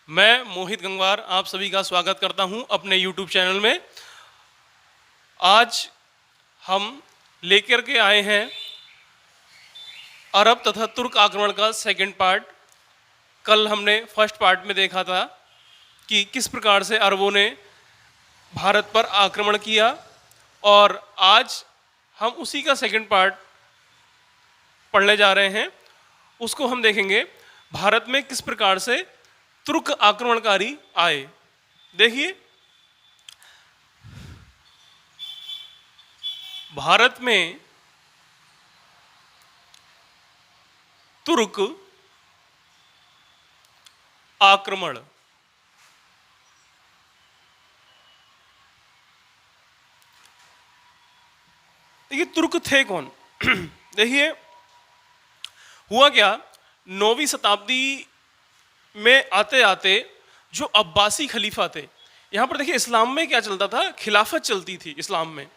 मैं मोहित गंगवार आप सभी का स्वागत करता हूं अपने YouTube चैनल में। आज हम लेकर के आए हैं अरब तथा तुर्क आक्रमण का सेकंड पार्ट। कल हमने फर्स्ट पार्ट में देखा था कि किस प्रकार से अरबों ने भारत पर आक्रमण किया, और आज हम उसी का सेकंड पार्ट पढ़ने जा रहे हैं। उसको हम देखेंगे भारत में किस प्रकार से तुर्क आक्रमणकारी आए। देखिए, भारत में तुर्क आक्रमण, देखिए तुर्क थे कौन। देखिए हुआ क्या, 9वीं शताब्दी में आते आते जो अब्बासी खलीफा थे, यहाँ पर देखिए इस्लाम में क्या चलता था, खिलाफत चलती थी इस्लाम में,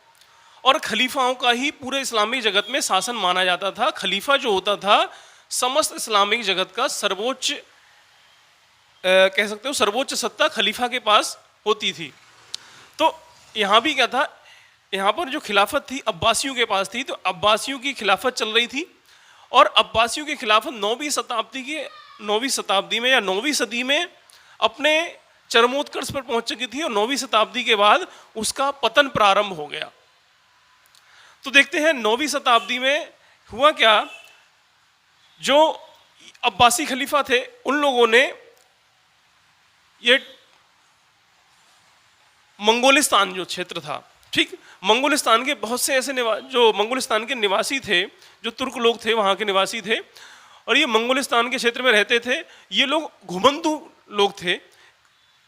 और खलीफाओं का ही पूरे इस्लामी जगत में शासन माना जाता था। खलीफा जो होता था समस्त इस्लामिक जगत का सर्वोच्च कह सकते हो सर्वोच्च सत्ता खलीफा के पास होती थी। तो यहाँ भी क्या था, यहाँ पर जो खिलाफत थी अब्बासियों के पास थी, तो अब्बासियों की खिलाफत चल रही थी, और अब्बासियों की खिलाफत 9वीं शताब्दी में या 9वीं सदी में अपने चरमोत्कर्ष पर पहुंच चुकी थी, और 9वीं शताब्दी के बाद उसका पतन प्रारंभ हो गया। तो देखते हैं 9वीं शताब्दी में हुआ क्या। जो अब्बासी खलीफा थे उन लोगों ने ये मंगोलिस्तान जो क्षेत्र था, ठीक, मंगोलिस्तान के बहुत से ऐसे जो मंगोलिस्तान के निवासी थे, जो तुर्क लोग थे वहाँ के निवासी थे, और ये मंगोलिस्तान के क्षेत्र में रहते थे। ये लोग घुमंतु लोग थे।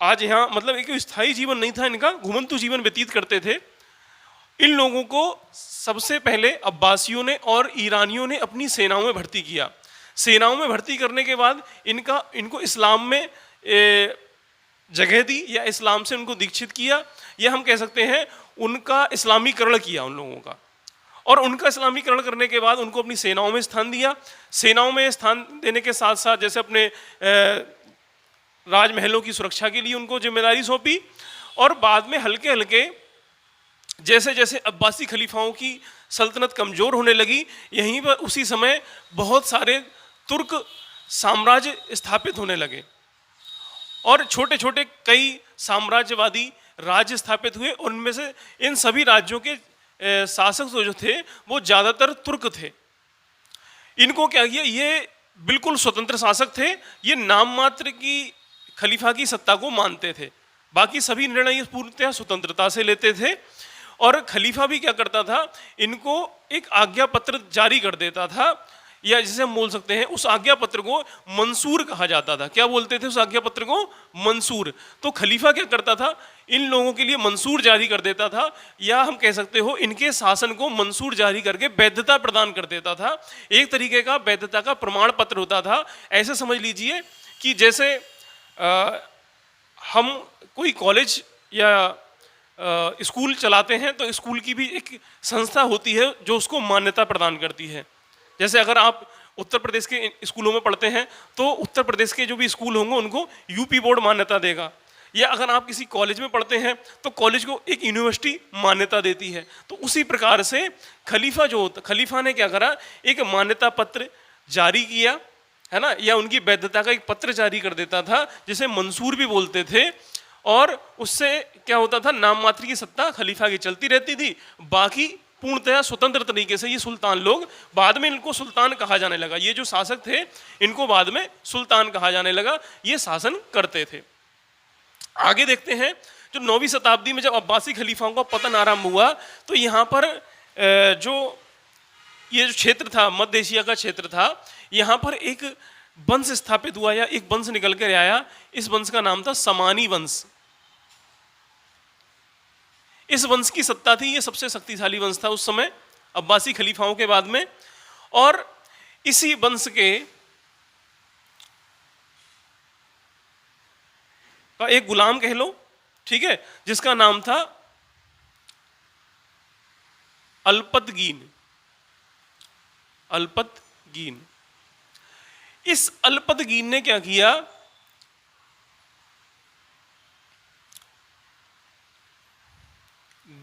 आज यहाँ मतलब एक स्थायी जीवन नहीं था इनका, घुमंतु जीवन व्यतीत करते थे। इन लोगों को सबसे पहले अब्बासियों ने और ईरानियों ने अपनी सेनाओं में भर्ती किया। सेनाओं में भर्ती करने के बाद इनको इस्लाम में जगह दी, या इस्लाम से उनको दीक्षित किया, या हम कह सकते हैं उनका इस्लामीकरण किया उन लोगों का। और उनका इस्लामीकरण करने के बाद उनको अपनी सेनाओं में स्थान दिया। सेनाओं में स्थान देने के साथ साथ जैसे अपने राजमहलों की सुरक्षा के लिए उनको जिम्मेदारी सौंपी, और बाद में हल्के हल्के जैसे जैसे अब्बासी खलीफाओं की सल्तनत कमज़ोर होने लगी, यहीं पर उसी समय बहुत सारे तुर्क साम्राज्य स्थापित होने लगे, और छोटे छोटे कई साम्राज्यवादी राज्य स्थापित हुए। उनमें से इन सभी राज्यों के शासक जो थे वो ज़्यादातर तुर्क थे। इनको क्या किया, ये बिल्कुल स्वतंत्र शासक थे, ये नाम मात्र की खलीफा की सत्ता को मानते थे, बाकी सभी निर्णय पूर्णतः स्वतंत्रता से लेते थे। और खलीफा भी क्या करता था, इनको एक आज्ञा पत्र जारी कर देता था, या जिसे हम बोल सकते हैं उस आज्ञा पत्र को मंसूर कहा जाता था। क्या बोलते थे उस आज्ञा पत्र को? मंसूर। तो खलीफा क्या करता था, इन लोगों के लिए मंसूर जारी कर देता था, या हम कह सकते हो इनके शासन को मंसूर जारी करके वैधता प्रदान कर देता था। एक तरीके का वैधता का प्रमाण पत्र होता था। ऐसे समझ लीजिए कि जैसे हम कोई कॉलेज या स्कूल चलाते हैं, तो स्कूल की भी एक संस्था होती है जो उसको मान्यता प्रदान करती है। जैसे अगर आप उत्तर प्रदेश के स्कूलों में पढ़ते हैं तो उत्तर प्रदेश के जो भी स्कूल होंगे उनको यूपी बोर्ड मान्यता देगा, या अगर आप किसी कॉलेज में पढ़ते हैं तो कॉलेज को एक यूनिवर्सिटी मान्यता देती है। तो उसी प्रकार से खलीफा ने क्या करा, एक मान्यता पत्र जारी किया, है ना, या उनकी वैधता का एक पत्र जारी कर देता था, जिसे मंसूर भी बोलते थे। और उससे क्या होता था, नाम मात्र की सत्ता खलीफा की चलती रहती थी, बाकी पूर्णतः स्वतंत्र तरीके से ये सुल्तान लोग, बाद में इनको सुल्तान कहा जाने लगा, ये जो शासक थे इनको बाद में सुल्तान कहा जाने लगा, ये शासन करते थे। आगे देखते हैं, जो 9वीं शताब्दी में जब अब्बासी खलीफाओं का पतन आरंभ हुआ, तो यहाँ पर ये जो क्षेत्र था, मध्य एशिया का क्षेत्र था, यहाँ पर एक वंश स्थापित हुआ, या एक वंश निकल कर आया। इस वंश का नाम था समानी वंश। इस वंश की सत्ता थी, ये सबसे शक्तिशाली वंश था उस समय अब्बासी खलीफाओं के बाद में। और इसी वंश के का एक गुलाम कह लो, ठीक है, जिसका नाम था अल्पतगीन। अल्पतगीन। इस अल्पतगीन ने क्या किया,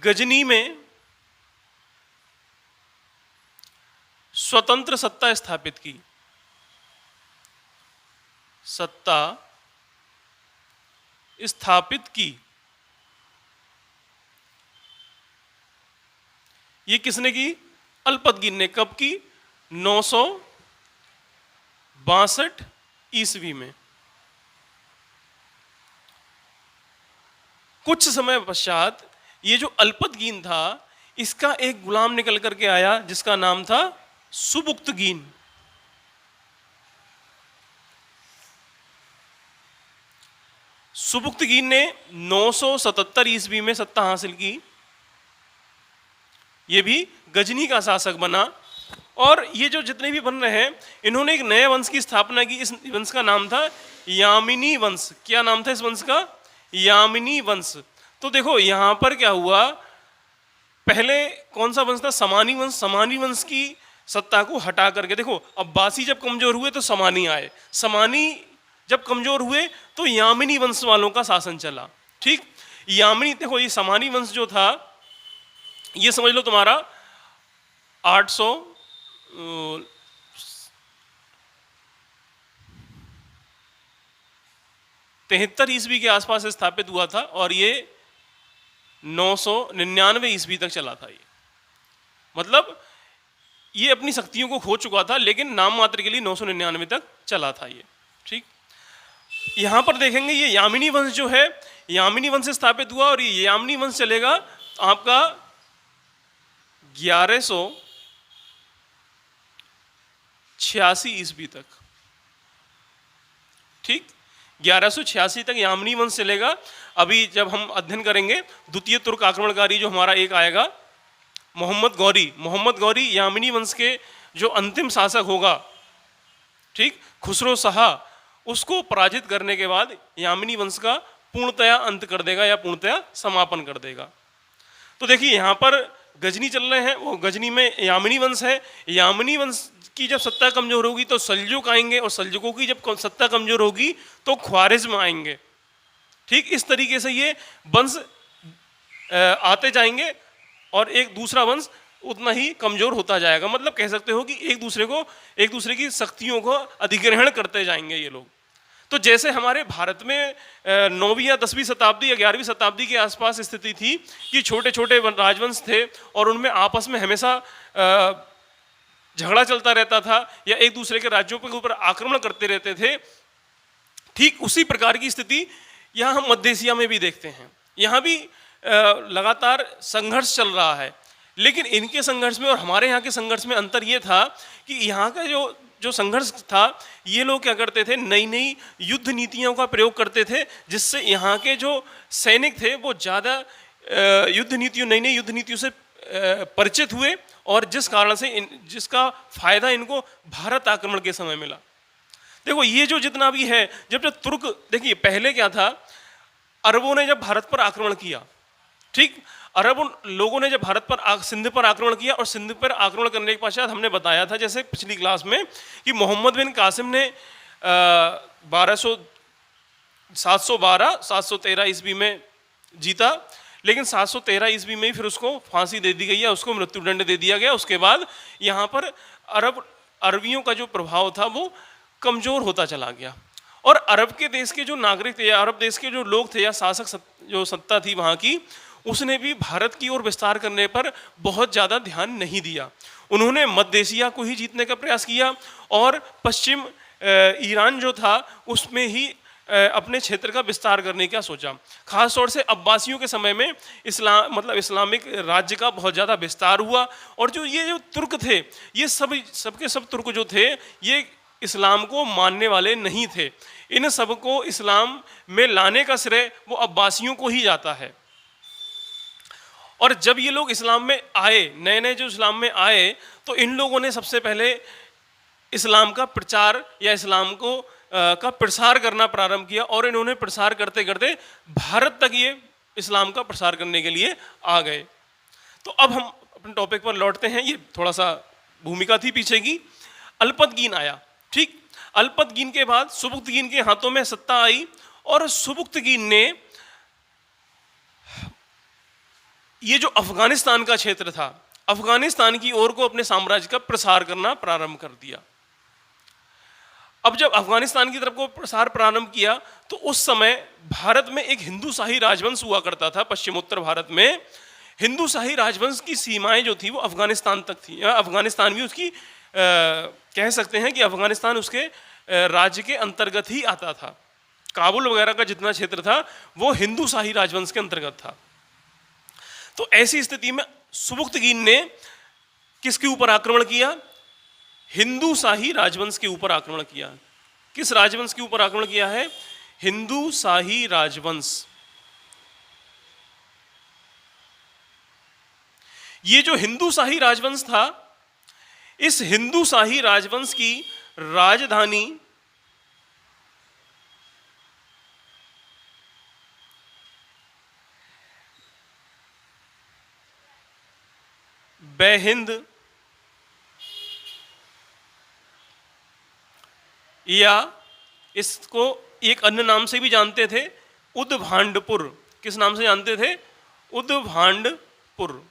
गजनी में स्वतंत्र सत्ता स्थापित की, सत्ता स्थापित की। ये किसने की? अल्पतगीन ने। कब की? 962 ईस्वी में। कुछ समय पश्चात ये जो अल्पतगीन था, इसका एक गुलाम निकल करके आया जिसका नाम था सुबुक्तगीन। सुबुक्तगीन ने 977 ईस्वी में सत्ता हासिल की। ये भी गजनी का शासक बना। और ये जो जितने भी बन रहे हैं, इन्होंने एक नए वंश की स्थापना की। इस वंश का नाम था यामिनी वंश। क्या नाम था इस वंश का? यामिनी वंश। तो देखो यहां पर क्या हुआ, पहले कौन सा वंश था? समानी वंश। समानी वंश की सत्ता को हटा करके, देखो अब्बासी जब कमजोर हुए तो समानी आए, समानी जब कमजोर हुए तो यामिनी वंश वालों का शासन चला। ठीक, यामिनी, देखो ये समानी वंश जो था, ये समझ लो तुम्हारा 873 ईस्वी के आसपास स्थापित हुआ था और ये 999 ईस्वी तक चला था। ये मतलब ये अपनी शक्तियों को खो चुका था, लेकिन नाम मात्र के लिए 999 तक चला था ये। ठीक, यहां पर देखेंगे ये यामिनी वंश जो है, यामिनी वंश से स्थापित हुआ और ये यामिनी वंश चलेगा आपका 1186 ईस्वी तक। ठीक, 1186 तक यामिनी वंश चलेगा। अभी जब हम अध्ययन करेंगे द्वितीय तुर्क आक्रमणकारी जो हमारा एक आएगा, मोहम्मद गौरी, मोहम्मद गौरी यामिनी वंश के जो अंतिम शासक होगा, ठीक, खुसरो शाह, उसको पराजित करने के बाद यामिनी वंश का पूर्णतया अंत कर देगा या पूर्णतया समापन कर देगा। तो देखिए यहाँ पर गजनी चल रहे हैं, वो गजनी में यामिनी वंश है। यामिनी वंश की जब सत्ता कमजोर होगी तो सल्जुक आएंगे, और सल्जुकों की जब सत्ता कमजोर होगी तो ख्वारिज्म आएंगे। ठीक, इस तरीके से ये वंश आते जाएंगे और एक दूसरा वंश उतना ही कमजोर होता जाएगा। मतलब कह सकते हो कि एक दूसरे की शक्तियों को अधिग्रहण करते जाएंगे ये लोग। तो जैसे हमारे भारत में 9वीं या 10वीं शताब्दी या 11वीं शताब्दी के आसपास स्थिति थी कि छोटे छोटे राजवंश थे और उनमें आपस में हमेशा झगड़ा चलता रहता था या एक दूसरे के राज्यों के ऊपर आक्रमण करते रहते थे, ठीक उसी प्रकार की स्थिति यहाँ हम मध्य एशिया में भी देखते हैं। यहाँ भी लगातार संघर्ष चल रहा है, लेकिन इनके संघर्ष में और हमारे यहाँ के संघर्ष में अंतर ये था कि यहाँ का जो संघर्ष था, ये लोग क्या करते थे, नई नई युद्ध नीतियों का प्रयोग करते थे, जिससे यहाँ के जो सैनिक थे वो ज़्यादा नई नई युद्ध नीतियों से परिचित हुए और जिस कारण से जिसका फायदा इनको भारत आक्रमण के समय मिला। देखो ये जो जितना भी है, जब तुर्क, देखिए पहले क्या था, अरबों ने जब भारत पर आक्रमण किया, ठीक, अरब लोगों ने जब भारत पर सिंध पर आक्रमण किया और सिंध पर आक्रमण करने के पश्चात हमने बताया था जैसे पिछली क्लास में कि मोहम्मद बिन कासिम ने 713 ईस्वी में जीता, लेकिन 713 ईस्वी में ही फिर उसको फांसी दे दी गई है, उसको मृत्युदंड दे दिया गया। उसके बाद यहाँ पर अरबियों का जो प्रभाव था वो कमज़ोर होता चला गया और अरब के देश के जो नागरिक थे या अरब देश के जो लोग थे या शासक जो सत्ता थी वहाँ की, उसने भी भारत की ओर विस्तार करने पर बहुत ज़्यादा ध्यान नहीं दिया। उन्होंने मध्य एशिया को ही जीतने का प्रयास किया और पश्चिम ईरान जो था उसमें ही अपने क्षेत्र का विस्तार करने का सोचा। खास तौर से अब्बासियों के समय में इस्लामिक राज्य का बहुत ज़्यादा विस्तार हुआ और ये जो तुर्क थे, ये सबके सब तुर्क जो थे ये इस्लाम को मानने वाले नहीं थे। इन सबको इस्लाम में लाने का श्रेय वो अब्बासियों को ही जाता है। और जब ये लोग इस्लाम में आए, नए नए जो इस्लाम में आए, तो इन लोगों ने सबसे पहले इस्लाम का प्रचार या इस्लाम को का प्रसार करना प्रारंभ किया और इन्होंने प्रसार करते करते भारत तक ये इस्लाम का प्रसार करने के लिए आ गए। तो अब हम अपने टॉपिक पर लौटते हैं। ये थोड़ा सा भूमिका थी पीछे की। अल्पतगीन आया, ठीक, अल्पतगीन के बाद सुबुक्तगीन के हाथों में सत्ता आई और सुबुक्तगीन ने ये जो अफगानिस्तान का क्षेत्र था, अफगानिस्तान की ओर को अपने साम्राज्य का प्रसार करना प्रारंभ कर दिया। अब जब अफगानिस्तान की तरफ को प्रसार प्रारंभ किया तो उस समय भारत में एक हिंदू शाही राजवंश हुआ करता था। पश्चिमोत्तर भारत में हिंदू शाही राजवंश की सीमाएं जो थी वो अफगानिस्तान तक थी। अफगानिस्तान भी उसकी कह सकते हैं कि अफगानिस्तान उसके राज्य के अंतर्गत ही आता था। काबुल वगैरह का जितना क्षेत्र था वो हिंदू शाही राजवंश के अंतर्गत था। तो ऐसी स्थिति में सुबुक्तगीन ने किसके ऊपर आक्रमण किया? हिंदू शाही राजवंश के ऊपर आक्रमण किया। किस राजवंश के ऊपर आक्रमण किया है? हिंदू शाही राजवंश। ये जो हिंदू शाही राजवंश था, इस हिंदू शाही राजवंश की राजधानी बेहिंद या इसको एक अन्य नाम से भी जानते थे, उद्भांडपुर। किस नाम से जानते थे? उद्भांडपुर।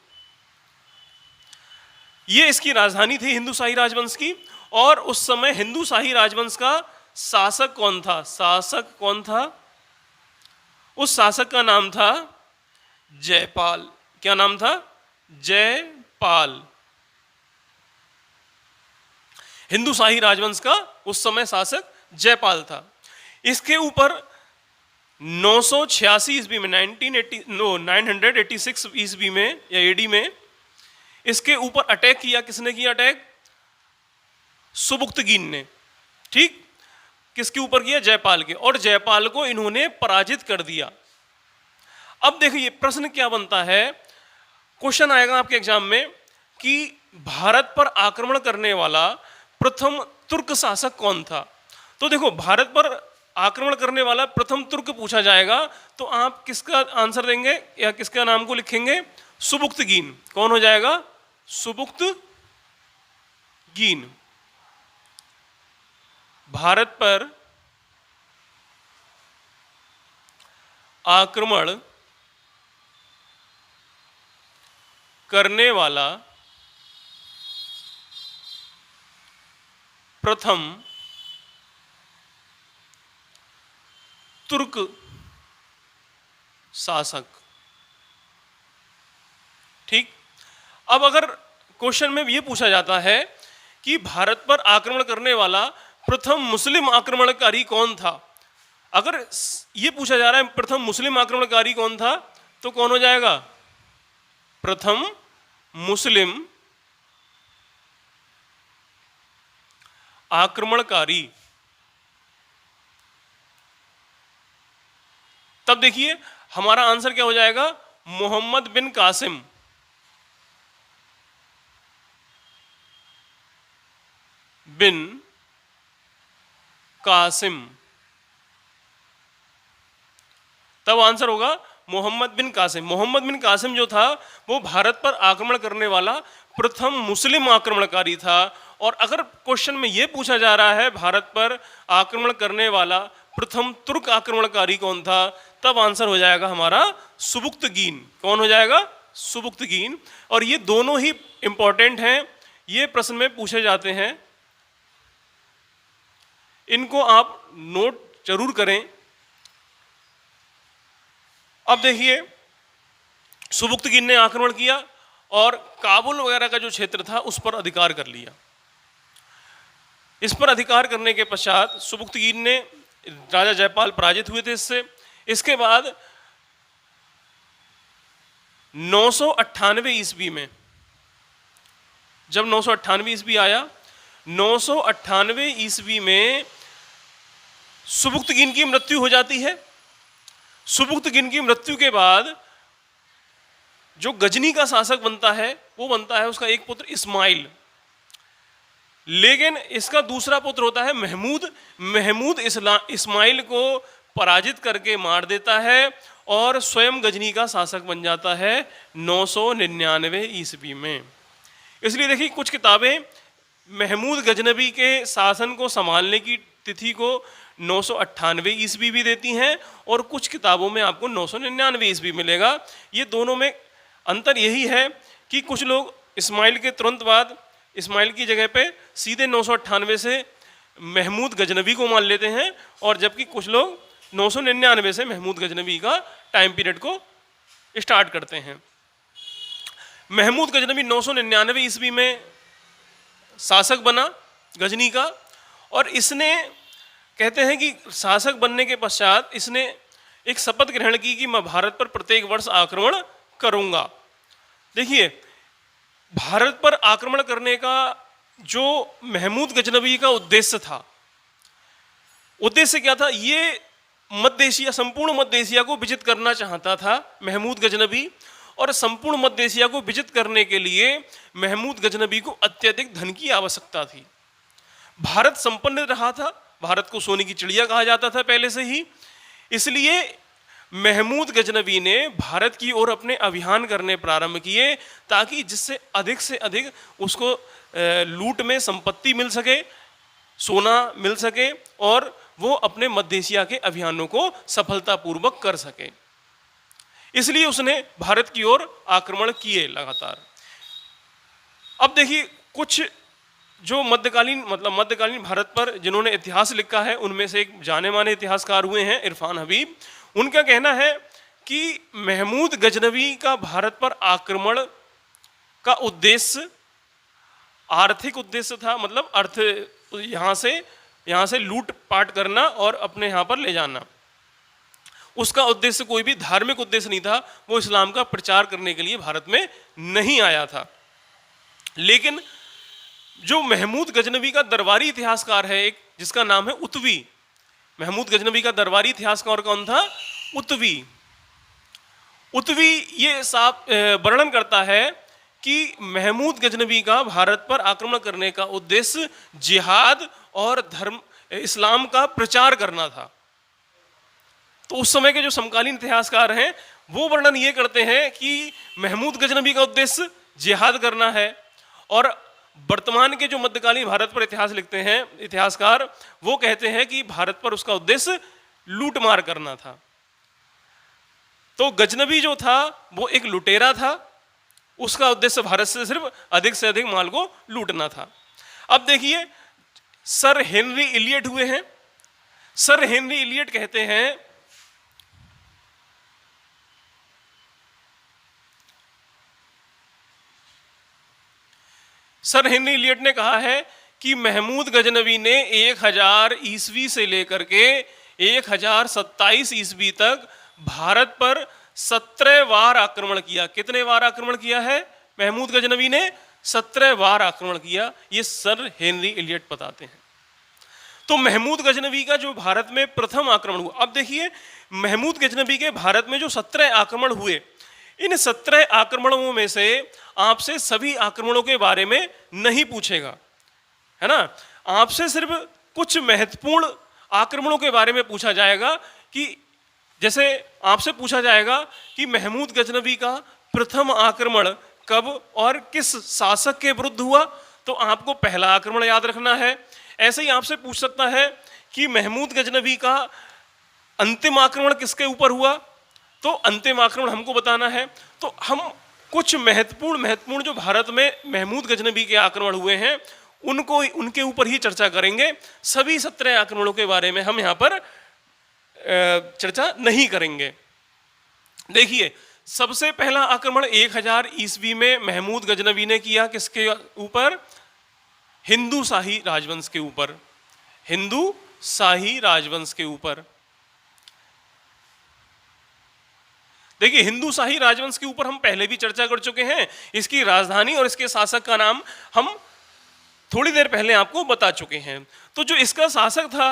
ये इसकी राजधानी थी हिंदू शाही राजवंश की। और उस समय हिंदू शाही राजवंश का शासक कौन था? शासक कौन था? उस शासक का नाम था जयपाल। क्या नाम था? जयपाल। हिंदू शाही राजवंश का उस समय शासक जयपाल था। इसके ऊपर 986 ईस्वी में 986 ईस्वी में या एडी में इसके ऊपर अटैक किया। किसने किया अटैक? सुबुक्तगीन ने। ठीक, किसके ऊपर किया? जयपाल के। और जयपाल को इन्होंने पराजित कर दिया। अब देखिए प्रश्न क्या बनता है, क्वेश्चन आएगा आपके एग्जाम में कि भारत पर आक्रमण करने वाला प्रथम तुर्क शासक कौन था? तो देखो, भारत पर आक्रमण करने वाला प्रथम तुर्क पूछा जाएगा तो आप किसका आंसर देंगे या किसका नाम को लिखेंगे? सुबुक्तगीन। कौन हो जाएगा? सुबुक्तगीन। भारत पर आक्रमण करने वाला प्रथम तुर्क शासक। ठीक, अब अगर क्वेश्चन में ये पूछा जाता है कि भारत पर आक्रमण करने वाला प्रथम मुस्लिम आक्रमणकारी कौन था, अगर ये पूछा जा रहा है प्रथम मुस्लिम आक्रमणकारी कौन था, तो कौन हो जाएगा? प्रथम मुस्लिम आक्रमणकारी। तब देखिए हमारा आंसर क्या हो जाएगा? मोहम्मद बिन कासिम। बिन कासिम। तब आंसर होगा मोहम्मद बिन कासिम। मोहम्मद बिन कासिम जो था वो भारत पर आक्रमण करने वाला प्रथम मुस्लिम आक्रमणकारी था। और अगर क्वेश्चन में यह पूछा जा रहा है भारत पर आक्रमण करने वाला प्रथम तुर्क आक्रमणकारी कौन था, तब आंसर हो जाएगा हमारा सुबुक्तगीन। कौन हो जाएगा? सुबुक्तगीन। और ये दोनों ही इंपॉर्टेंट हैं, ये प्रश्न में पूछे जाते हैं, इनको आप नोट जरूर करें। अब देखिए सुबुक्तगीन ने आक्रमण किया और काबुल वगैरह का जो क्षेत्र था उस पर अधिकार कर लिया। इस पर अधिकार करने के पश्चात सुबुक्तगीन ने, राजा जयपाल पराजित हुए थे इससे। इसके बाद 998 ईस्वी में, जब 998 ईस्वी आया, 998 ईस्वी में सुबुक्तगीन की मृत्यु हो जाती है। सुबुक्तगीन की मृत्यु के बाद जो गजनी का शासक बनता है वो बनता है उसका एक पुत्र इस्माइल। लेकिन इसका दूसरा पुत्र होता है महमूद। महमूद इस्माइल को पराजित करके मार देता है और स्वयं गजनी का शासक बन जाता है 999 ईस्वी में। इसलिए देखिए कुछ किताबें महमूद गजनबी के शासन को संभालने की तिथि को 998 ईस्वी भी देती हैं और कुछ किताबों में आपको 999 ईस्वी मिलेगा। ये दोनों में अंतर यही है कि कुछ लोग इस्माइल के तुरंत बाद इस्माइल की जगह पे सीधे 998 से महमूद गजनबी को मान लेते हैं, और जबकि कुछ लोग 999 से महमूद गजनबी का टाइम पीरियड को स्टार्ट करते हैं। महमूद गजनबी 999 ईस्वी में शासक बना गजनी का, और इसने कहते हैं कि शासक बनने के पश्चात इसने एक शपथ ग्रहण की कि मैं भारत पर प्रत्येक वर्ष आक्रमण करूंगा। देखिए, भारत पर आक्रमण करने का जो महमूद गजनबी का उद्देश्य था, उद्देश्य क्या था? ये मध्य एशिया, संपूर्ण मध्य एशिया को विजित करना चाहता था महमूद गजनबी, और संपूर्ण मध्य एशिया को विजित करने के लिए महमूद गजनबी को अत्यधिक धन की आवश्यकता थी। भारत संपन्न रहा था, भारत को सोने की चिड़िया कहा जाता था पहले से ही, इसलिए महमूद गजनबी ने भारत की ओर अपने अभियान करने प्रारंभ किए, ताकि जिससे अधिक से अधिक उसको लूट में संपत्ति मिल सके, सोना मिल सके, और वो अपने मध्य एशिया के अभियानों को सफलतापूर्वक कर सके। इसलिए उसने भारत की ओर आक्रमण किए लगातार। अब देखिए, कुछ जो मध्यकालीन भारत पर जिन्होंने इतिहास लिखा है, उनमें से एक जाने माने इतिहासकार हुए हैं इरफान हबीब। उनका कहना है कि महमूद गजनबी का भारत पर आक्रमण का उद्देश्य आर्थिक उद्देश्य था, मतलब अर्थ यहाँ से लूट पाट करना और अपने यहाँ पर ले जाना। उसका उद्देश्य कोई भी धार्मिक उद्देश्य नहीं था, वो इस्लाम का प्रचार करने के लिए भारत में नहीं आया था। लेकिन जो महमूद गजनबी का दरबारी इतिहासकार है एक, जिसका नाम है उत्वी, महमूद गजनबी का दरबारी इतिहासकार कौन था? उत्वी। उत्वी ये साफ वर्णन करता है कि महमूद गजनबी का भारत पर आक्रमण करने का उद्देश्य जिहाद और इस्लाम का प्रचार करना था। तो उस समय के जो समकालीन इतिहासकार हैं वो वर्णन ये करते हैं कि महमूद गजनबी का उद्देश्य जिहाद करना है, और वर्तमान के जो मध्यकालीन भारत पर इतिहास लिखते हैं इतिहासकार, वो कहते हैं कि भारत पर उसका उद्देश्य लूटमार करना था। तो गजनबी जो था वो एक लुटेरा था, उसका उद्देश्य भारत से अधिक माल को लूटना था। अब देखिए, सर हेनरी इलियट हुए हैं। सर हेनरी इलियट कहते हैं सर हेनरी इलियट ने कहा है कि महमूद गजनबी ने 1000 ईस्वी से लेकर के 1027 ईस्वी तक भारत पर 17 बार आक्रमण किया। कितने बार आक्रमण किया है महमूद गजनबी ने? 17 बार आक्रमण किया, ये सर हेनरी इलियट बताते हैं। तो महमूद गजनबी का जो भारत में प्रथम आक्रमण हुआ, अब देखिए महमूद गजनबी के भारत में जो 17 आक्रमण हुए, इन 17 आक्रमणों में से आपसे सभी आक्रमणों के बारे में नहीं पूछेगा, है ना। आपसे सिर्फ कुछ महत्वपूर्ण आक्रमणों के बारे में पूछा जाएगा, कि जैसे आपसे पूछा जाएगा कि महमूद गजनबी का प्रथम आक्रमण कब और किस शासक के विरुद्ध हुआ, तो आपको पहला आक्रमण याद रखना है। ऐसे ही आपसे पूछ सकता है कि महमूद गजनबी का अंतिम आक्रमण किसके ऊपर हुआ, तो अंतिम आक्रमण हमको बताना है। तो हम कुछ महत्वपूर्ण जो भारत में महमूद गजनबी के आक्रमण हुए हैं उनके ऊपर ही चर्चा करेंगे। सभी 17 आक्रमणों के बारे में हम यहाँ पर चर्चा नहीं करेंगे। देखिए, सबसे पहला आक्रमण 1000 ईस्वी में महमूद गजनबी ने किया, किसके ऊपर? हिंदू शाही राजवंश के ऊपर, हिंदू शाही राजवंश के ऊपर। देखिए, हिंदू शाही राजवंश के ऊपर हम पहले भी चर्चा कर चुके हैं। इसकी राजधानी और इसके शासक का नाम हम थोड़ी देर पहले आपको बता चुके हैं। तो जो इसका शासक था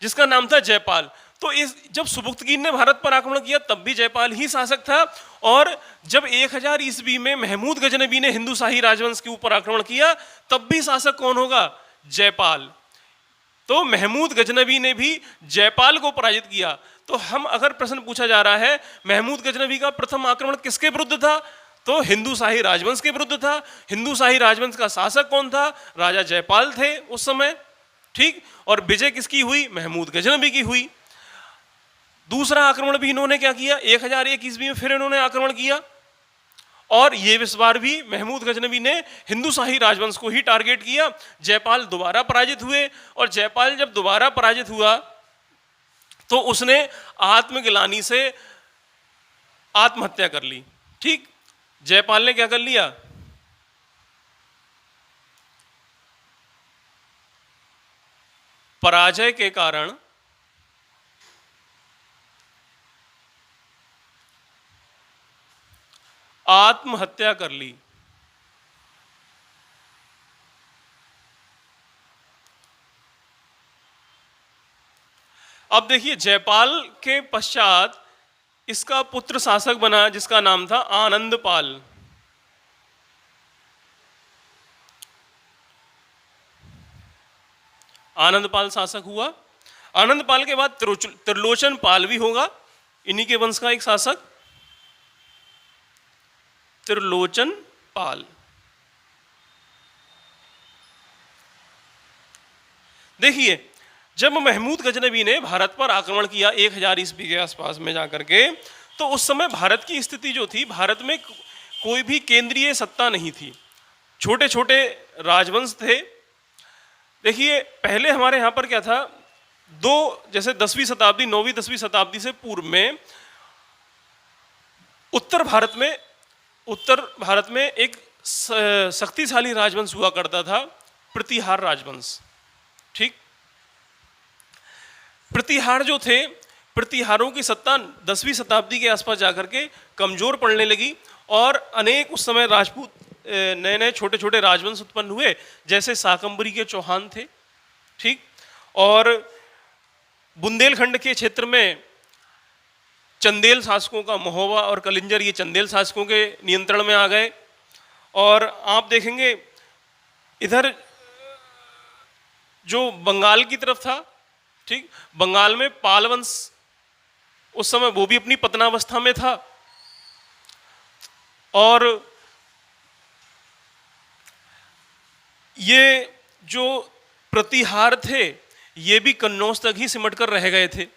जिसका नाम था जयपाल, तो जब सुबुक्तगीन ने भारत पर आक्रमण किया तब भी जयपाल ही शासक था, और जब 1000 ईस्वी में महमूद गजनबी ने हिंदू शाही राजवंश के ऊपर आक्रमण किया तब भी शासक कौन होगा? जयपाल। तो महमूद गजनबी ने भी जयपाल को पराजित किया। तो हम अगर प्रश्न पूछा जा रहा है महमूद गजनबी का प्रथम आक्रमण किसके विरुद्ध था, तो हिंदू शाही राजवंश के विरुद्ध था। हिंदू शाही राजवंश का शासक कौन था? राजा जयपाल थे उस समय, ठीक। और विजय किसकी हुई? महमूद गजनबी की हुई। दूसरा आक्रमण भी इन्होंने क्या किया? 1001 ईस्वी में फिर इन्होंने आक्रमण किया। और ये इस बार भी महमूद गजनवी ने हिंदू शाही राजवंश को ही टारगेट किया। जयपाल दोबारा पराजित हुए, और जयपाल जब दोबारा पराजित हुआ तो उसने आत्मग्लानि से आत्महत्या कर ली। ठीक, जयपाल ने क्या कर लिया, पराजय के कारण आत्महत्या कर ली। अब देखिए, जयपाल के पश्चात इसका पुत्र शासक बना जिसका नाम था आनंदपाल। आनंदपाल शासक हुआ। आनंदपाल के बाद त्रिलोचन पाल भी होगा, इन्हीं के वंश का एक शासक, त्रिलोचन पाल। देखिए, जब महमूद गजनवी ने भारत पर आक्रमण किया 1000 ईस्वी के आसपास में जाकर के, तो उस समय भारत की स्थिति जो थी, भारत में कोई भी केंद्रीय सत्ता नहीं थी, छोटे छोटे राजवंश थे। देखिए, पहले हमारे यहाँ पर क्या था, जैसे 10वीं शताब्दी 9वीं 10वीं शताब्दी से पूर्व में उत्तर भारत में एक शक्तिशाली राजवंश हुआ करता था, प्रतिहार राजवंश। ठीक, प्रतिहार जो थे, प्रतिहारों की सत्ता 10वीं शताब्दी के आसपास जाकर के कमजोर पड़ने लगी, और अनेक उस समय राजपूत नए नए छोटे छोटे राजवंश उत्पन्न हुए, जैसे शाकंभरी के चौहान थे। ठीक, और बुंदेलखंड के क्षेत्र में चंदेल शासकों का महोबा और कलिंजर, ये चंदेल शासकों के नियंत्रण में आ गए। और आप देखेंगे इधर जो बंगाल की तरफ था, ठीक, बंगाल में पाल वंश उस समय वो भी अपनी पतनावस्था में था, और ये जो प्रतिहार थे ये भी कन्नौज तक ही सिमट कर रह गए थे।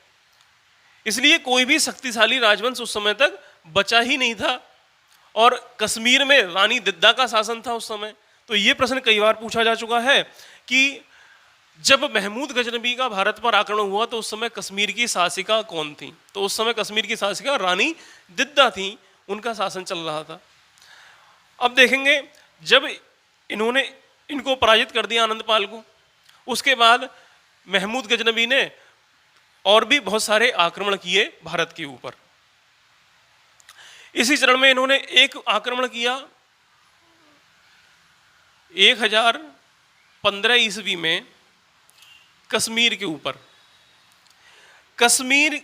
इसलिए कोई भी शक्तिशाली राजवंश उस समय तक बचा ही नहीं था। और कश्मीर में रानी दिद्दा का शासन था उस समय। तो ये प्रश्न कई बार पूछा जा चुका है कि जब महमूद गजनवी का भारत पर आक्रमण हुआ तो उस समय कश्मीर की शासिका कौन थी? तो उस समय कश्मीर की शासिका रानी दिद्दा थी, उनका शासन चल रहा था। अब देखेंगे, जब इन्होंने इनको पराजित कर दिया आनंदपाल को, उसके बाद महमूद गजनवी ने और भी बहुत सारे आक्रमण किए भारत के ऊपर। इसी चरण में इन्होंने एक आक्रमण किया 1015 ईस्वी में कश्मीर के ऊपर। कश्मीर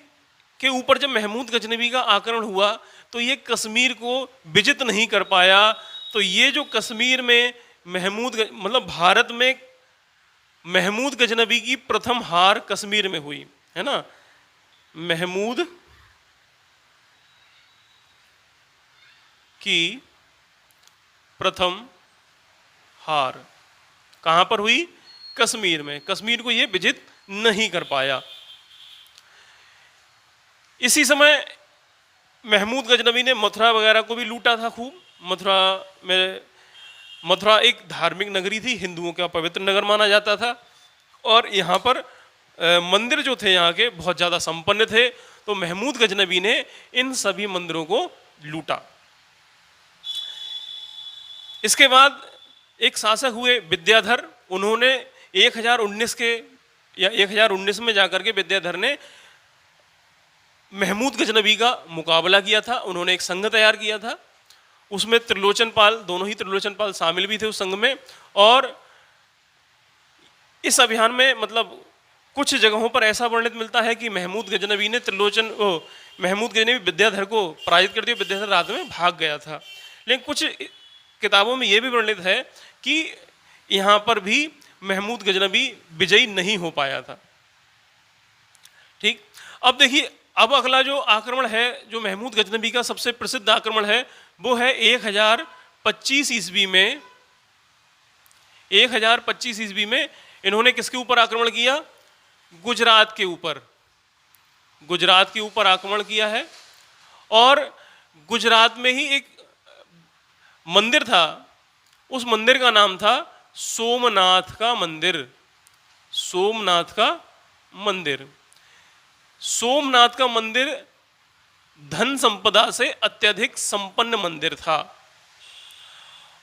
के ऊपर जब महमूद गजनवी का आक्रमण हुआ तो ये कश्मीर को विजित नहीं कर पाया। तो ये जो कश्मीर में मतलब भारत में महमूद गजनवी की प्रथम हार कश्मीर में हुई है ना। महमूद की प्रथम हार कहां पर हुई? कश्मीर में। कश्मीर को ये विजित नहीं कर पाया। इसी समय महमूद गजनवी ने मथुरा वगैरह को भी लूटा था खूब। मथुरा एक धार्मिक नगरी थी, हिंदुओं का पवित्र नगर माना जाता था, और यहाँ पर मंदिर जो थे यहाँ के बहुत ज़्यादा संपन्न थे। तो महमूद गजनवी ने इन सभी मंदिरों को लूटा। इसके बाद एक शासक हुए विद्याधर। उन्होंने 1019 में जाकर के विद्याधर ने महमूद गजनवी का मुकाबला किया था। उन्होंने एक संघ तैयार किया था, उसमें त्रिलोचन पाल, दोनों ही त्रिलोचन पाल शामिल भी थे उस संघ में। और इस अभियान में मतलब कुछ जगहों पर ऐसा वर्णित मिलता है कि महमूद गजनवी विद्याधर को पराजित कर दिया, विद्याधर रात में भाग गया था। लेकिन कुछ किताबों में यह भी वर्णित है कि यहाँ पर भी महमूद गजनवी विजयी नहीं हो पाया था। ठीक, अब देखिए, अब अगला जो आक्रमण है, जो महमूद गजनवी का सबसे प्रसिद्ध आक्रमण है, वो है 1025 ईस्वी में। 1025 ईस्वी में इन्होंने किसके ऊपर आक्रमण किया? गुजरात के ऊपर। गुजरात के ऊपर आक्रमण किया है। और गुजरात में ही एक मंदिर था, उस मंदिर का नाम था सोमनाथ का मंदिर। सोमनाथ का मंदिर। सोमनाथ का मंदिर धन संपदा से अत्यधिक संपन्न मंदिर था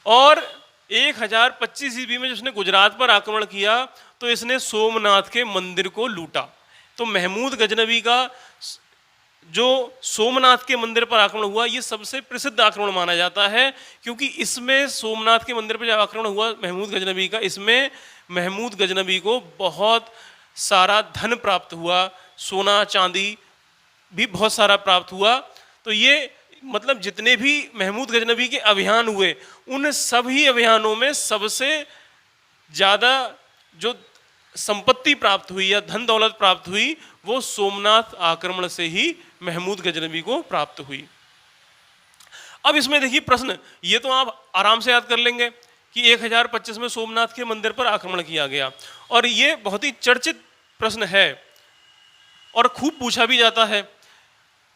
और 1025 ईस्वी में जिसने गुजरात पर आक्रमण किया तो इसने सोमनाथ के मंदिर को लूटा। तो महमूद गजनवी का जो सोमनाथ के मंदिर पर आक्रमण हुआ ये सबसे प्रसिद्ध आक्रमण माना जाता है, क्योंकि इसमें सोमनाथ के मंदिर पर जब आक्रमण हुआ महमूद गजनवी का, इसमें महमूद गजनवी को बहुत सारा धन प्राप्त हुआ, सोना चांदी भी बहुत सारा प्राप्त हुआ। तो ये मतलब जितने भी महमूद गजनवी के अभियान हुए उन सभी अभियानों में सबसे ज़्यादा जो संपत्ति प्राप्त हुई या धन दौलत प्राप्त हुई वो सोमनाथ आक्रमण से ही महमूद गजनवी को प्राप्त हुई। अब इसमें देखिए प्रश्न, ये तो आप आराम से याद कर लेंगे कि 1025 में सोमनाथ के मंदिर पर आक्रमण किया गया और ये बहुत ही चर्चित प्रश्न है और खूब पूछा भी जाता है।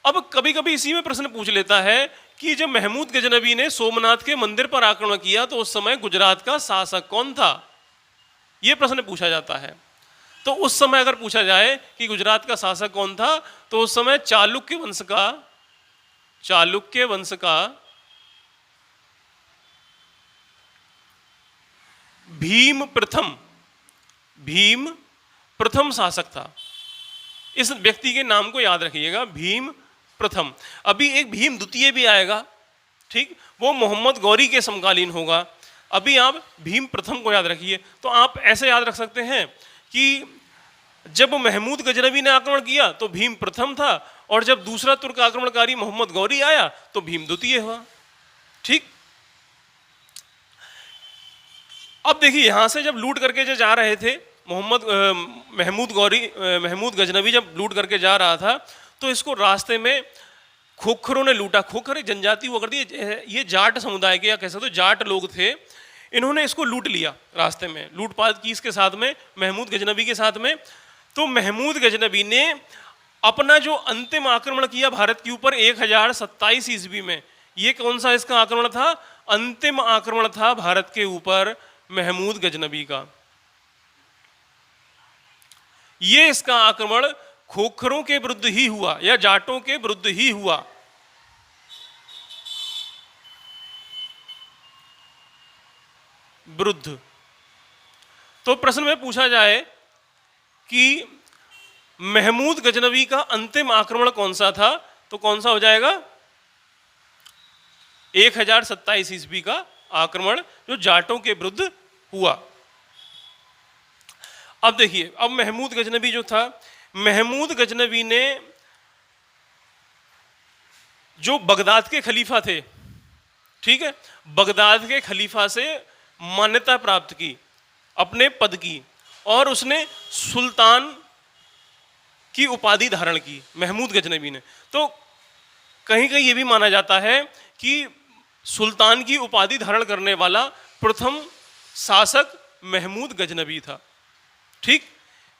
अब कभी कभी इसी में प्रश्न पूछ लेता है कि जब महमूद गजनवी ने सोमनाथ के मंदिर पर आक्रमण किया तो उस समय गुजरात का शासक कौन था, यह प्रश्न पूछा जाता है। तो उस समय अगर पूछा जाए कि गुजरात का शासक कौन था तो उस समय चालुक्य वंश का भीम प्रथम शासक था। इस व्यक्ति के नाम को याद रखिएगा, भीम प्रथम। अभी एक भीम द्वितीय भी आएगा, ठीक, वो मोहम्मद गौरी के समकालीन होगा। अभी आप भीम प्रथम को याद रखिए। तो आप ऐसे याद रख सकते हैं कि जब महमूद गजनवी ने आक्रमण किया तो भीम प्रथम था और जब दूसरा तुर्क आक्रमणकारी मोहम्मद गौरी आया तो भीम द्वितीय हुआ, ठीक। अब देखिए यहां से जब लूट करके जो जा रहे थे महमूद गजनवी जब लूट करके जा रहा था तो इसको रास्ते में खोखरों ने लूटा। खोखर जनजाति हुआ करती है, ये जाट समुदाय के या कह सकते हो जाट लोग थे, इन्होंने इसको लूट लिया रास्ते में, लूटपाट की इसके साथ में महमूद गजनवी के साथ में। तो महमूद गजनवी ने अपना जो अंतिम आक्रमण किया भारत के ऊपर 1027 ईस्वी में, ये कौन सा इसका आक्रमण था, अंतिम आक्रमण था भारत के ऊपर महमूद गजनवी का। ये इसका आक्रमण खोखरों के विरुद्ध ही हुआ या जाटों के विरुद्ध ही हुआ। विरुद्ध। तो प्रश्न में पूछा जाए कि महमूद गजनवी का अंतिम आक्रमण कौन सा था तो कौन सा हो जाएगा, 1027 ईस्वी का आक्रमण जो जाटों के विरुद्ध हुआ। अब देखिए, अब महमूद गजनवी जो था, महमूद गजनवी ने जो बगदाद के खलीफा थे, ठीक है, बगदाद के खलीफा से मान्यता प्राप्त की अपने पद की और उसने सुल्तान की उपाधि धारण की महमूद गजनवी ने। तो कहीं कहीं ये भी माना जाता है कि सुल्तान की उपाधि धारण करने वाला प्रथम शासक महमूद गजनवी था, ठीक।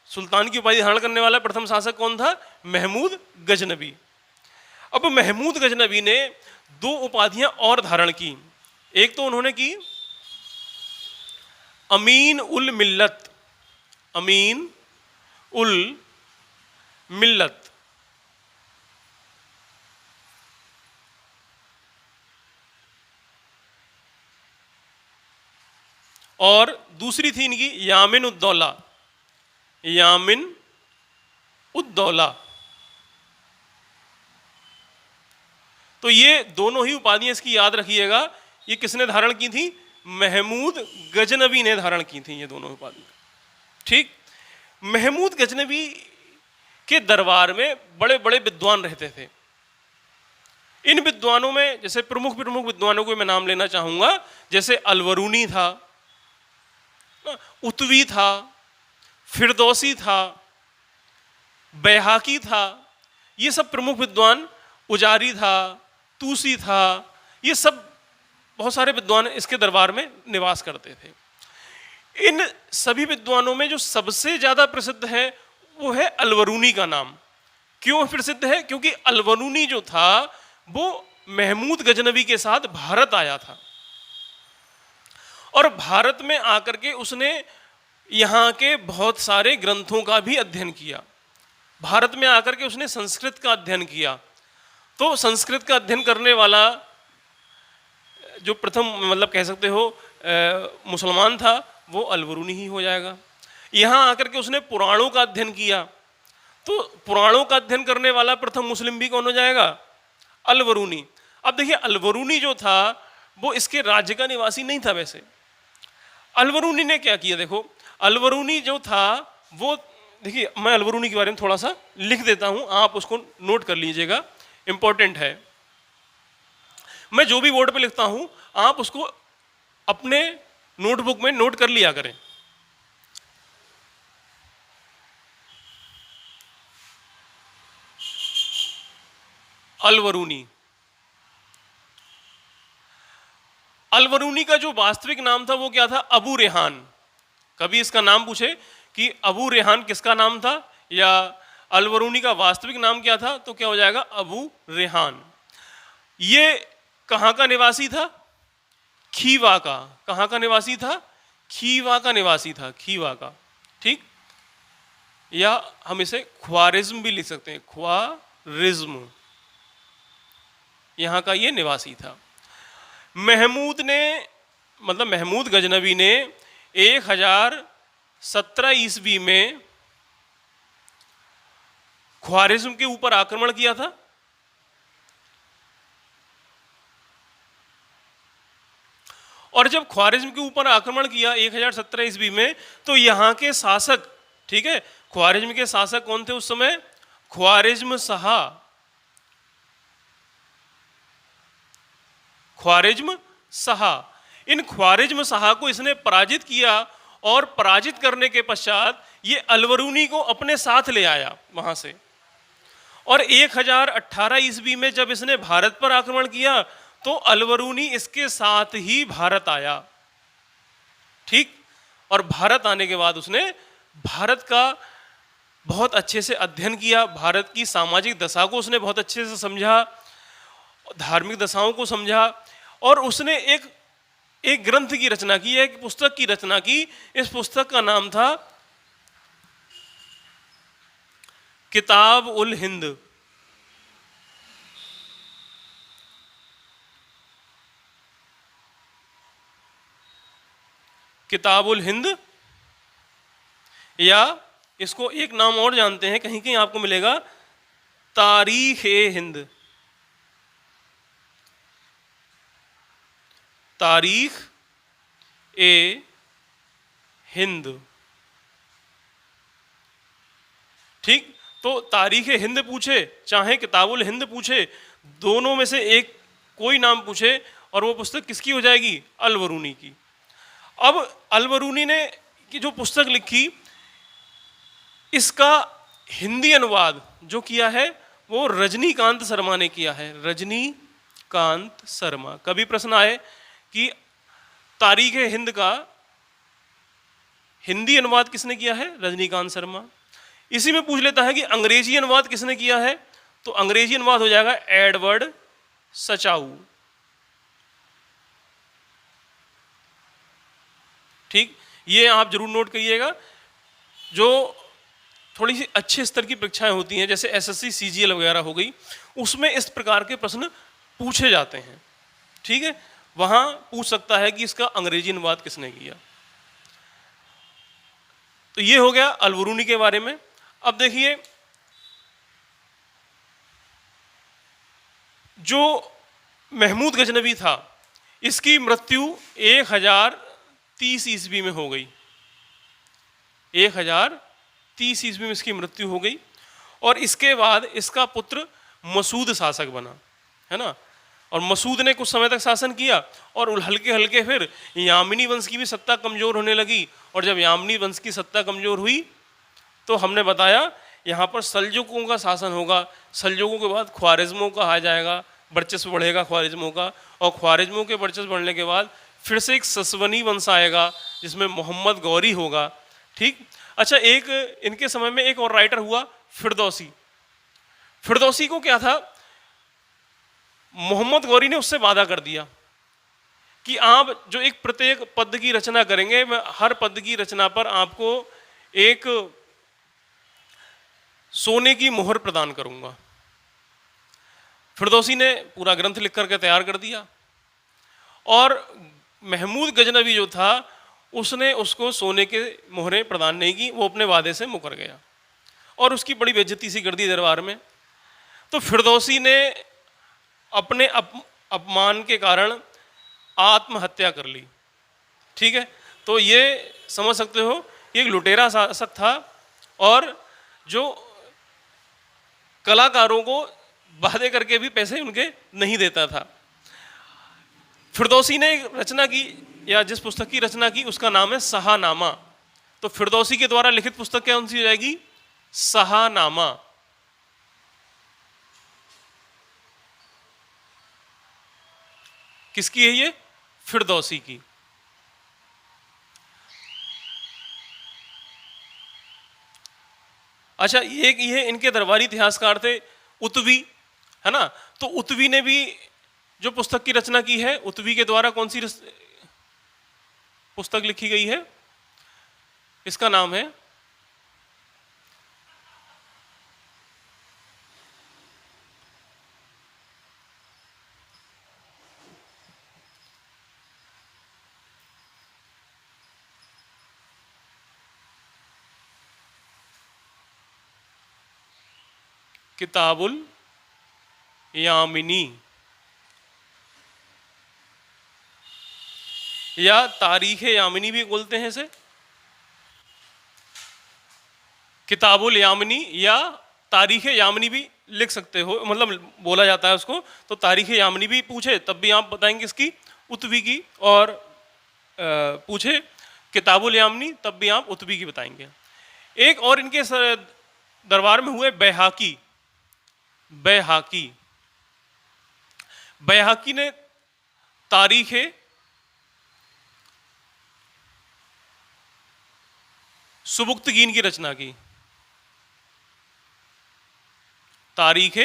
सुल्तान की उपाधि धारण करने वाला प्रथम शासक कौन था, महमूद गजनवी। अब महमूद गजनवी ने दो उपाधियां और धारण की। एक तो उन्होंने की अमीन उल मिल्लत, अमीन उल मिल्लत। और दूसरी थी इनकी यामिन उद्दौला, यामिन उद्दौला। तो ये दोनों ही उपाधियां इसकी याद रखिएगा, ये किसने धारण की थी, महमूद गजनवी ने धारण की थी ये दोनों उपाधियां, ठीक। महमूद गजनवी के दरबार में बड़े बड़े विद्वान रहते थे। इन विद्वानों में जैसे प्रमुख विद्वानों को मैं नाम लेना चाहूंगा, जैसे अलवरूनी था, उतवी था, फिरदौसी था, बैहाकी था, ये सब प्रमुख विद्वान, उजारी था, तूसी था, ये सब बहुत सारे विद्वान इसके दरबार में निवास करते थे। इन सभी विद्वानों में जो सबसे ज्यादा प्रसिद्ध है वो है अलवरूनी का नाम। क्यों प्रसिद्ध है, क्योंकि अलवरूनी जो था वो महमूद गजनवी के साथ भारत आया था, और भारत में आकर के उसने यहाँ के बहुत सारे ग्रंथों का भी अध्ययन किया। भारत में आकर के उसने संस्कृत का अध्ययन किया। तो संस्कृत का अध्ययन करने वाला जो प्रथम मतलब कह सकते हो मुसलमान था वो अलबरूनी ही हो जाएगा। यहाँ आकर के उसने पुराणों का अध्ययन किया, तो पुराणों का अध्ययन करने वाला प्रथम मुस्लिम भी कौन हो जाएगा? अलबरूनी। अब देखिए अलबरूनी जो था वो इसके राज्य का निवासी नहीं था। वैसे अलबरूनी ने क्या किया, देखो अलबरूनी जो था वो, देखिए मैं अलबरूनी के बारे में थोड़ा सा लिख देता हूँ, आप उसको नोट कर लीजिएगा, इंपॉर्टेंट है। मैं जो भी बोर्ड पे लिखता हूँ आप उसको अपने नोटबुक में नोट कर लिया करें। अलबरूनी, अलबरूनी का जो वास्तविक नाम था वो क्या था? अबू रेहान। कभी इसका नाम पूछे कि अबू रेहान किसका नाम था या अलबरूनी का वास्तविक नाम क्या था, तो क्या हो जाएगा? अबू रेहान। ये कहाँ का निवासी था? खीवा का। कहाँ का निवासी था? खीवा का निवासी था, खीवा का। ठीक, या हम इसे ख्वारिज्म भी लिख सकते हैं, ख्वारिज्म, यहाँ का ये निवासी था। महमूद ने मतलब महमूद गजनवी ने 1017 ईस्वी में ख्वारिज्म के ऊपर आक्रमण किया था। और जब ख्वारिज्म के ऊपर आक्रमण किया 1017 ईस्वी में, तो यहाँ के शासक, ठीक है, ख्वारिज्म के शासक कौन थे उस समय? ख्वारिज्म शाह, ख्वारिज्म शाह। इन ख्वारिज्म शाह को इसने पराजित किया और पराजित करने के पश्चात ये अलबरूनी को अपने साथ ले आया वहां से। और 1018 ईस्वी में जब इसने भारत पर आक्रमण किया तो अलबरूनी इसके साथ ही भारत आया। ठीक, और भारत आने के बाद उसने भारत का बहुत अच्छे से अध्ययन किया, भारत की सामाजिक दशा को उसने बहुत अच्छे से समझा, धार्मिक दशाओं को समझा, और उसने एक ग्रंथ की रचना की, एक पुस्तक की रचना की। इस पुस्तक का नाम था किताब उल हिंद। किताब उल हिंद, या इसको एक नाम और जानते हैं, कहीं कहीं आपको मिलेगा, तारीख ए हिंद। तारीख ए हिंद। ठीक, तो तारीख ए हिंद पूछे चाहे किताबुल हिंद पूछे, दोनों में से एक कोई नाम पूछे और वो पुस्तक किसकी हो जाएगी? अलबरूनी की। अब अलबरूनी ने की जो पुस्तक लिखी, इसका हिंदी अनुवाद जो किया है वो रजनीकांत शर्मा ने किया है। रजनीकांत शर्मा। कभी प्रश्न आए कि तारीख हिंद का हिंदी अनुवाद किसने किया है? रजनीकांत शर्मा। इसी में पूछ लेता है कि अंग्रेजी अनुवाद किसने किया है, तो अंग्रेजी अनुवाद हो जाएगा एडवर्ड सचाऊ। ठीक, ये आप जरूर नोट करिएगा। जो थोड़ी सी अच्छे स्तर की परीक्षाएं होती हैं जैसे एसएससी सीजीएल वगैरह हो गई, उसमें इस प्रकार के प्रश्न पूछे जाते हैं। ठीक है, वहां पूछ सकता है कि इसका अंग्रेजी अनुवाद किसने किया। तो ये हो गया अलबरूनी के बारे में। अब देखिए जो महमूद गजनवी था, इसकी मृत्यु 1030 ईस्वी में हो गई। 1030 ईस्वी में इसकी मृत्यु हो गई और इसके बाद इसका पुत्र मसूद शासक बना, है ना। और मसूद ने कुछ समय तक शासन किया और हल्के हल्के फिर यामिनी वंश की भी सत्ता कमजोर होने लगी। और जब यामिनी वंश की सत्ता कमजोर हुई तो हमने बताया यहाँ पर सल्जुकों का शासन होगा। सल्जुकों के बाद ख्वारिज्मों का आ जाएगा, वर्चस्व बढ़ेगा ख्वारिज्मों का। और ख्वारिज्मों के वर्चस्व बढ़ने के बाद फिर से एक ससवनी वंश आएगा जिसमें मोहम्मद गौरी होगा। ठीक, अच्छा, एक इनके समय में एक और राइटर हुआ फिरदौसी। फिरदौसी को क्या था, मोहम्मद गौरी ने उससे वादा कर दिया कि आप जो एक प्रत्येक पद की रचना करेंगे, मैं हर पद की रचना पर आपको एक सोने की मोहर प्रदान करूंगा। फिरदौसी ने पूरा ग्रंथ लिख करके तैयार कर दिया और महमूद गजनवी जो था उसने उसको सोने के मोहरें प्रदान नहीं की, वो अपने वादे से मुकर गया और उसकी बड़ी बेइज्जती सी कर दी दरबार में। तो फिरदौसी ने अपने अपमान के कारण आत्महत्या कर ली। ठीक है, तो ये समझ सकते हो ये एक लुटेरा शासक था और जो कलाकारों को वादे करके भी पैसे उनके नहीं देता था। फिरदौसी ने एक रचना की, या जिस पुस्तक की रचना की उसका नाम है शाहनामा। तो फिरदौसी के द्वारा लिखित पुस्तक कौन सी हो जाएगी? शाहनामा। किसकी है ये? फिरदौसी की। अच्छा, ये इनके दरबारी इतिहासकार थे उतवी, है ना। तो उतवी ने भी जो पुस्तक की रचना की है, उतवी के द्वारा कौन सी पुस्तक लिखी गई है? इसका नाम है किताबुल यामिनी या तारीख यामिनी भी बोलते हैं इसे। किताबुल यामिनी या तारीख यामिनी भी लिख सकते हो, मतलब बोला जाता है उसको। तो तारीख यामिनी भी पूछे तब भी आप बताएंगे इसकी उतवी की, और पूछे किताबुल यामिनी तब भी आप उतवी की बताएंगे। एक और इनके दरबार में हुए बैहाकी। बैहाकी ने तारीख सुबुक्तगीन की रचना की। तारीख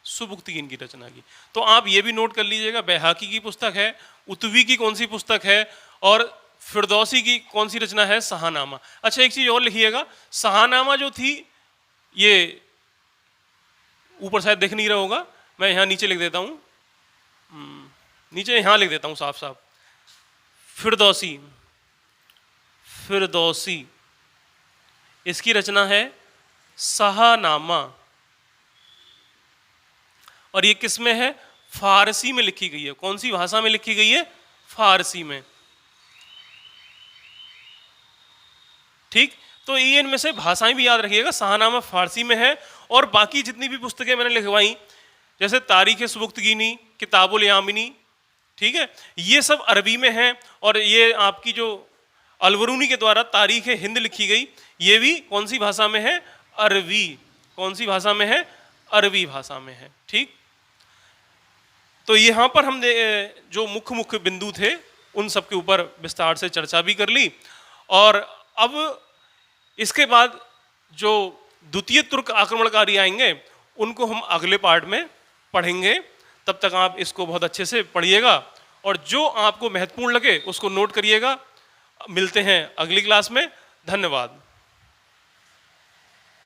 सुबुक्तगीन की रचना की। तो आप ये भी नोट कर लीजिएगा, बैहाकी की पुस्तक है, उतवी की कौन सी पुस्तक है, और फिरदौसी की कौन सी रचना है? शाहनामा। अच्छा, एक चीज और लिखिएगा, शाहनामा जो थी ये ऊपर शायद दिख नहीं रहा होगा, मैं यहाँ नीचे लिख देता हूँ, नीचे यहाँ लिख देता हूँ साफ साफ। फिरदौसी इसकी रचना है शाहनामा, और ये किस में है? फारसी में लिखी गई है। कौन सी भाषा में लिखी गई है? फारसी में। ठीक, तो ये इनमें से भाषाएं भी याद रखिएगा। शाहनामा फारसी में है, और बाकी जितनी भी पुस्तकें मैंने लिखवाई जैसे तारीख सुबुक्तगीनी, किताबुल यामिनी, ठीक है, ये सब अरबी में है। और ये आपकी जो अलवरूनी के द्वारा तारीख हिंद लिखी गई, ये भी कौन सी भाषा में है? अरबी। कौन सी भाषा में है? अरबी भाषा में है। ठीक, तो यहाँ पर हम जो मुख्य बिंदु थे उन सब के ऊपर विस्तार से चर्चा भी कर ली। और अब इसके बाद जो द्वितीय तुर्क आक्रमणकारी आएंगे उनको हम अगले पार्ट में पढ़ेंगे। तब तक आप इसको बहुत अच्छे से पढ़िएगा, और जो आपको महत्वपूर्ण लगे उसको नोट करिएगा। मिलते हैं अगली क्लास में। धन्यवाद।